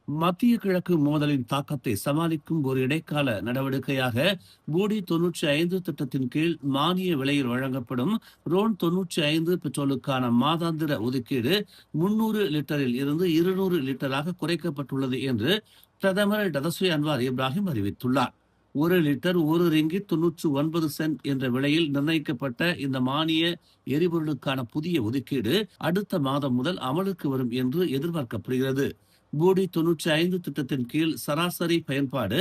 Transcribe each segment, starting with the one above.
மத்திய கிழக்கு மோதலின் தாக்கத்தை சமாளிக்கும் ஒரு இடைக்கால நடவடிக்கையாக போடி 95 திட்டத்தின் கீழ் மானிய விலையில் வழங்கப்படும் ரோன் 95 பெட்ரோலுக்கான மாதாந்திர ஒதுக்கீடு 300 லிட்டரில் இருந்து 200 லிட்டராக குறைக்கப்பட்டுள்ளது என்று பிரதமர் டதஸ்ரீ அன்வார் இப்ராஹிம் அறிவித்துள்ளார். 1 லிட்டர் 1 ரிங்கிட் 99 சென்ட் என்ற விலையில் நிர்ணயிக்கப்பட்ட இந்த மானிய எரிபொருளுக்கான புதிய ஒதுக்கீடு அடுத்த மாதம் முதல் அமலுக்கு வரும் என்று எதிர்பார்க்கப்படுகிறது. போடி 95 திட்டத்தின் கீழ் சராசரி பயன்பாடு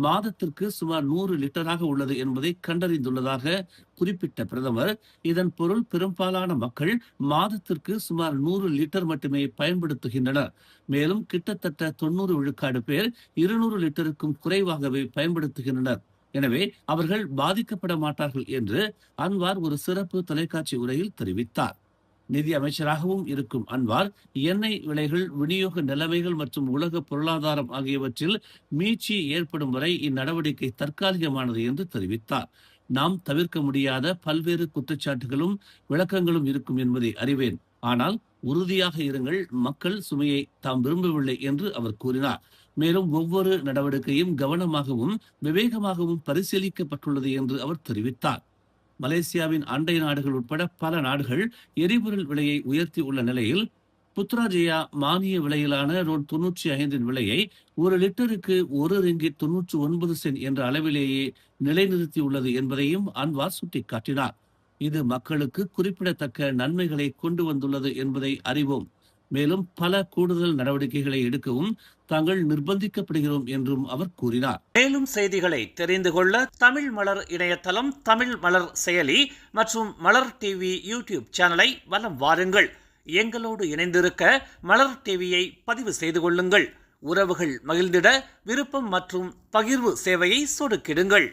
மாதத்திற்கு சுமார் 100 லிட்டராக உள்ளது என்பதை கண்டறிந்துள்ளதாக குறிப்பிட்ட பிரதமர், இதன் பொருள் பெரும்பாலான மக்கள் மாதத்திற்கு சுமார் 100 லிட்டர் மட்டுமே பயன்படுத்துகின்றனர். மேலும் கிட்டத்தட்ட 90 விழுக்காடு பேர் 200 லிட்டருக்கும் குறைவாகவே பயன்படுத்துகின்றனர். எனவே அவர்கள் பாதிக்கப்பட மாட்டார்கள் என்று அன்வார் ஒரு சிறப்பு தொலைக்காட்சி உரையில் தெரிவித்தார். நிதி அமைச்சராகவும் இருக்கும் அன்வார், எண்ணெய் விலைகள், விநியோக நிலைமைகள் மற்றும் உலக பொருளாதாரம் ஆகியவற்றில் மீட்சி ஏற்படும் வரை இந்நடவடிக்கை தற்காலிகமானது என்று தெரிவித்தார். நாம் தவிர்க்க முடியாத பல்வேறு குற்றச்சாட்டுகளும் விளக்கங்களும் இருக்கும் என்பதை அறிவேன். ஆனால் உறுதியாக இருங்கள், மக்கள் சுமையை தாம் விரும்பவில்லை என்று அவர் கூறினார். மேலும் ஒவ்வொரு நடவடிக்கையும் கவனமாகவும் விவேகமாகவும் பரிசீலிக்கப்பட்டுள்ளது என்று அவர் தெரிவித்தார். மலேசியாவின் அண்டை நாடுகள் உட்பட பல நாடுகள் எரிபொருள் விலையை உயர்த்தி உள்ள நிலையில் புத்ராஜயா மானிய விலையிலான ரோன் 95 விலையை 1 லிட்டருக்கு 1 ரிங்கிட் 99 சென்ட் என்ற அளவிலேயே நிலைநிறுத்தியுள்ளது என்பதையும் அன்வார் சுட்டிக்காட்டினார். இது மக்களுக்கு குறிப்பிடத்தக்க நன்மைகளை கொண்டு வந்துள்ளது என்பதை அறிவோம். மேலும் பல கூடுதல் நடவடிக்கைகளை எடுக்கவும் தாங்கள் நிர்பந்திக்கப்படுகிறோம் என்றும் அவர் கூறினார். மேலும் செய்திகளை தெரிந்து கொள்ள தமிழ் மலர் இணையதளம், தமிழ் மலர் செயலி மற்றும் மலர் டிவி யூடியூப் சேனலை வலம் வாருங்கள். எங்களோடு இணைந்திருக்க மலர் டிவியை பதிவு செய்து கொள்ளுங்கள். உறவுகள் மகிழ்ந்திட விருப்பம் மற்றும் பகிர்வு சேவையை சொடுக்கிடுங்கள்.